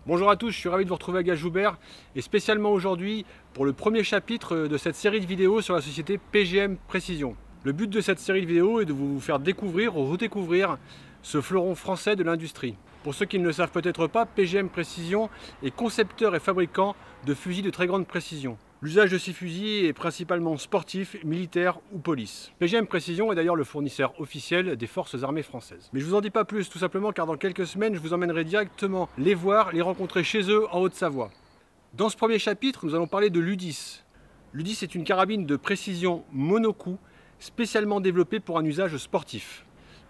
Bonjour à tous, je suis ravi de vous retrouver à Gage Joubert et spécialement aujourd'hui pour le premier chapitre de cette série de vidéos sur la société PGM Précision. Le but de cette série de vidéos est de vous faire découvrir ou redécouvrir ce fleuron français de l'industrie. Pour ceux qui ne le savent peut-être pas, PGM Précision est concepteur et fabricant de fusils de très grande précision. L'usage de ces fusils est principalement sportif, militaire ou police. PGM Précision est d'ailleurs le fournisseur officiel des forces armées françaises. Mais je vous en dis pas plus, tout simplement car dans quelques semaines, je vous emmènerai directement les voir, les rencontrer chez eux en Haute-Savoie. Dans ce premier chapitre, nous allons parler de l'U10. L'U10 est une carabine de précision monocoup, spécialement développée pour un usage sportif.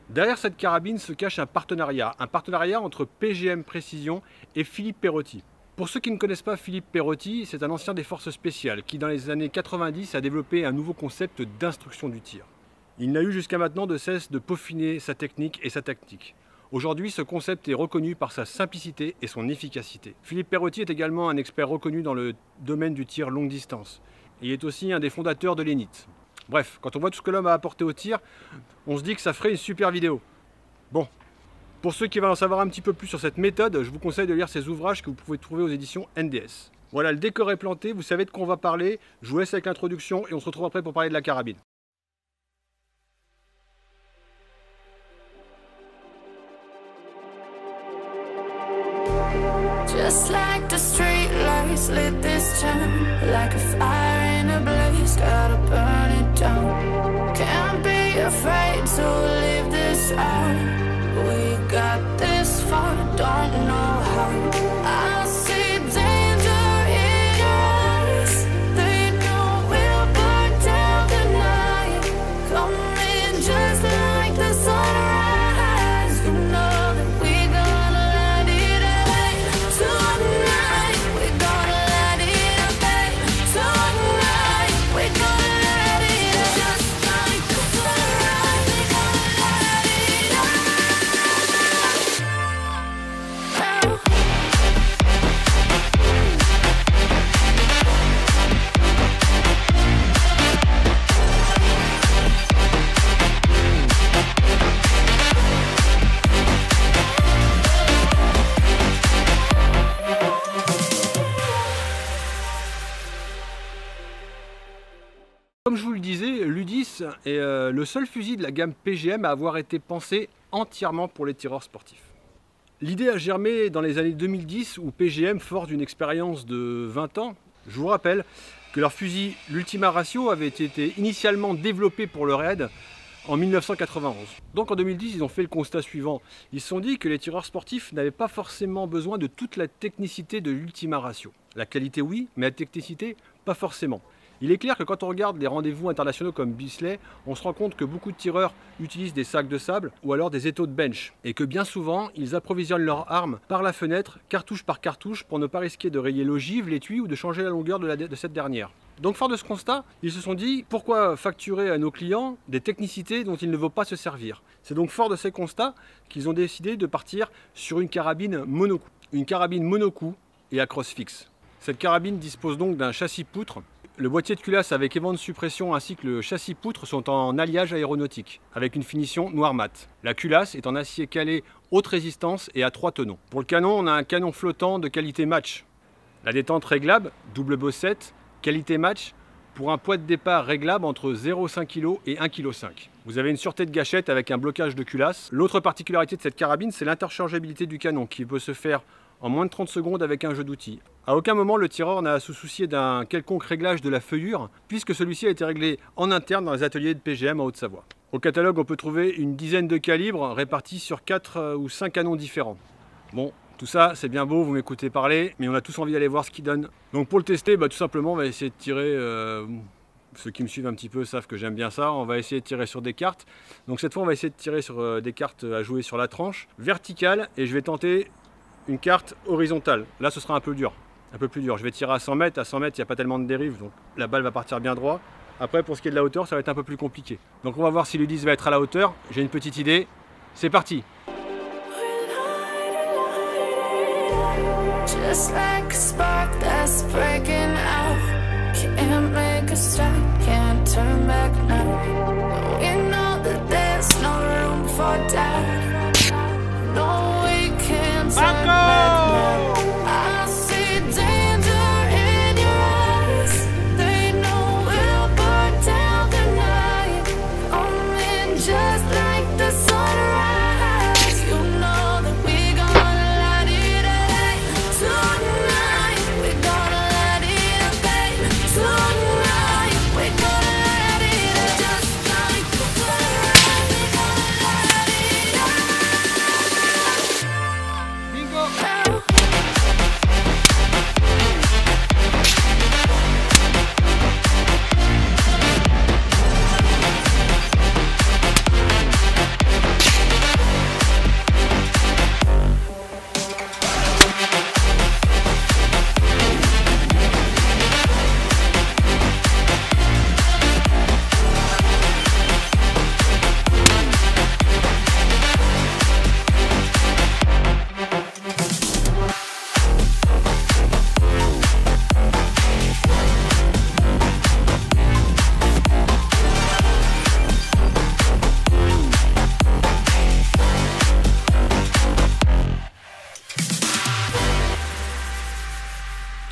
Derrière cette carabine se cache un partenariat entre PGM Précision et Philippe Perotti. Pour ceux qui ne connaissent pas Philippe Perotti, c'est un ancien des forces spéciales qui dans les années 90 a développé un nouveau concept d'instruction du tir. Il n'a eu jusqu'à maintenant de cesse de peaufiner sa technique et sa tactique. Aujourd'hui, ce concept est reconnu par sa simplicité et son efficacité. Philippe Perotti est également un expert reconnu dans le domaine du tir longue distance. Il est aussi un des fondateurs de l'ENIT. Bref, quand on voit tout ce que l'homme a apporté au tir, on se dit que ça ferait une super vidéo. Bon. Pour ceux qui veulent en savoir un petit peu plus sur cette méthode, je vous conseille de lire ses ouvrages que vous pouvez trouver aux éditions NDS. Voilà, le décor est planté, vous savez de quoi on va parler. Je vous laisse avec l'introduction et on se retrouve après pour parler de la carabine. Just like the street lights lit this town, like a fire in a blaze, gotta burn it down. Can't be afraid to leave this out. We got this far, don't know how. I see danger in your eyes. They know we'll burn down the night. Coming just like the sunrise. You know that we're gonna let it rain. Tonight, we're gonna let it rain. Tonight, we're gonna let it rain. Just like the sunrise, we're gonna let it rain. Comme je vous le disais, l'U10 est le seul fusil de la gamme PGM à avoir été pensé entièrement pour les tireurs sportifs. L'idée a germé dans les années 2010 où PGM, fort d'une expérience de 20 ans, je vous rappelle que leur fusil, l'Ultima Ratio, avait été initialement développé pour le raid en 1991. Donc en 2010, ils ont fait le constat suivant. Ils se sont dit que les tireurs sportifs n'avaient pas forcément besoin de toute la technicité de l'Ultima Ratio. La qualité oui, mais la technicité pas forcément. Il est clair que quand on regarde les rendez-vous internationaux comme Bisley, on se rend compte que beaucoup de tireurs utilisent des sacs de sable ou alors des étaux de bench et que bien souvent, ils approvisionnent leurs armes par la fenêtre, cartouche par cartouche, pour ne pas risquer de rayer l'ogive, l'étui ou de changer la longueur de cette dernière. Donc fort de ce constat, ils se sont dit pourquoi facturer à nos clients des technicités dont il ne veut pas se servir. C'est donc fort de ces constats qu'ils ont décidé de partir sur une carabine monocoup. Une carabine monocoup et à crosse fixe. Cette carabine dispose donc d'un châssis poutre. Le boîtier de culasse avec aimant de suppression ainsi que le châssis poutre sont en alliage aéronautique, avec une finition noir mat. La culasse est en acier calé haute résistance et à 3 tenons. Pour le canon, on a un canon flottant de qualité match. La détente réglable, double bossette, qualité match, pour un poids de départ réglable entre 0,5 kg et 1,5 kg. Vous avez une sûreté de gâchette avec un blocage de culasse. L'autre particularité de cette carabine, c'est l'interchangeabilité du canon qui peut se faire en moins de 30 secondes avec un jeu d'outils. À aucun moment le tireur n'a à se soucier d'un quelconque réglage de la feuillure, puisque celui-ci a été réglé en interne dans les ateliers de PGM en Haute-Savoie. Au catalogue, on peut trouver une dizaine de calibres répartis sur 4 ou 5 canons différents. Bon, tout ça c'est bien beau, vous m'écoutez parler, mais on a tous envie d'aller voir ce qu'il donne. Donc pour le tester, tout simplement on va essayer de tirer, ceux qui me suivent un petit peu savent que j'aime bien ça, on va essayer de tirer sur des cartes. Donc cette fois on va essayer de tirer sur des cartes à jouer sur la tranche, verticale, et je vais tenter une carte horizontale. Là ce sera un peu plus dur. Je vais tirer à 100 mètres, à 100 mètres il n'y a pas tellement de dérive, donc la balle va partir bien droit. Après pour ce qui est de la hauteur, ça va être un peu plus compliqué. Donc on va voir si l'U10 va être à la hauteur. J'ai une petite idée, c'est parti. Just like a spark that's breaking out. Can't make a stop, can't turn back now. We know that there's no room for doubt. No, we can't turn back now.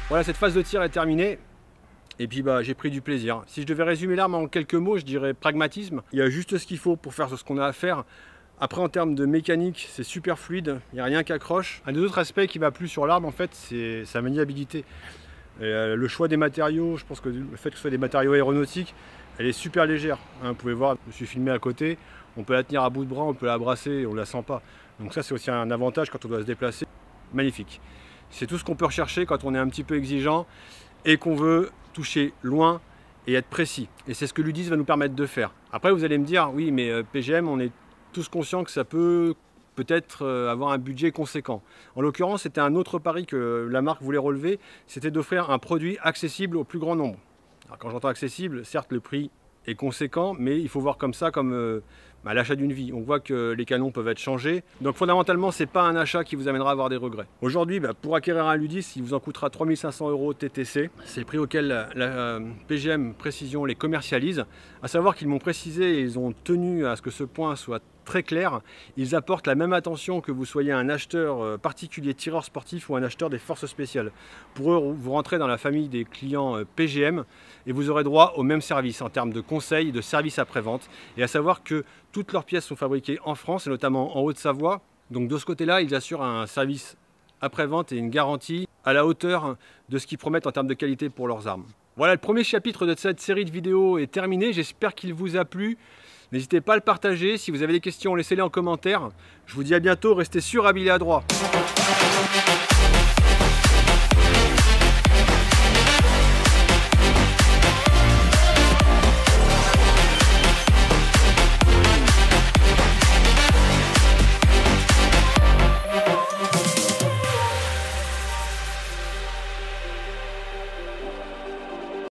Voilà, cette phase de tir est terminée. Et puis j'ai pris du plaisir. Si je devais résumer l'arme en quelques mots, je dirais pragmatisme. Il y a juste ce qu'il faut pour faire ce qu'on a à faire. Après, en termes de mécanique, c'est super fluide, il n'y a rien qui accroche. Un des autres aspects qui m'a plu sur l'arme, en fait, c'est sa maniabilité. Et, le choix des matériaux, je pense que le fait que ce soit des matériaux aéronautiques, elle est super légère. Hein, vous pouvez voir, je me suis filmé à côté, on peut la tenir à bout de bras, on peut la brasser, on ne la sent pas. Donc ça, c'est aussi un avantage quand on doit se déplacer. Magnifique. C'est tout ce qu'on peut rechercher quand on est un petit peu exigeant et qu'on veut toucher loin et être précis. Et c'est ce que l'U10 va nous permettre de faire. Après, vous allez me dire, oui, mais PGM, on est tous conscients que ça peut-être avoir un budget conséquent. En l'occurrence, c'était un autre pari que la marque voulait relever, c'était d'offrir un produit accessible au plus grand nombre. Alors, quand j'entends accessible, certes le prix est conséquent, mais il faut voir comme ça comme l'achat d'une vie. On voit que les canons peuvent être changés. Donc fondamentalement, ce n'est pas un achat qui vous amènera à avoir des regrets. Aujourd'hui, pour acquérir un Lu10, il vous en coûtera 3 500 € TTC. C'est le prix auquel la PGM Précision les commercialise. À savoir qu'ils m'ont précisé et ils ont tenu à ce que ce point soit très clair. Ils apportent la même attention que vous soyez un acheteur particulier tireur sportif ou un acheteur des forces spéciales. Pour eux, vous rentrez dans la famille des clients PGM et vous aurez droit au même service en termes de conseils, de services après-vente. Et à savoir que toutes leurs pièces sont fabriquées en France et notamment en Haute-Savoie. Donc de ce côté-là, ils assurent un service après-vente et une garantie à la hauteur de ce qu'ils promettent en termes de qualité pour leurs armes. Voilà, le premier chapitre de cette série de vidéos est terminé. J'espère qu'il vous a plu. N'hésitez pas à le partager. Si vous avez des questions, laissez-les en commentaire. Je vous dis à bientôt. Restez sûr, habillés à droit.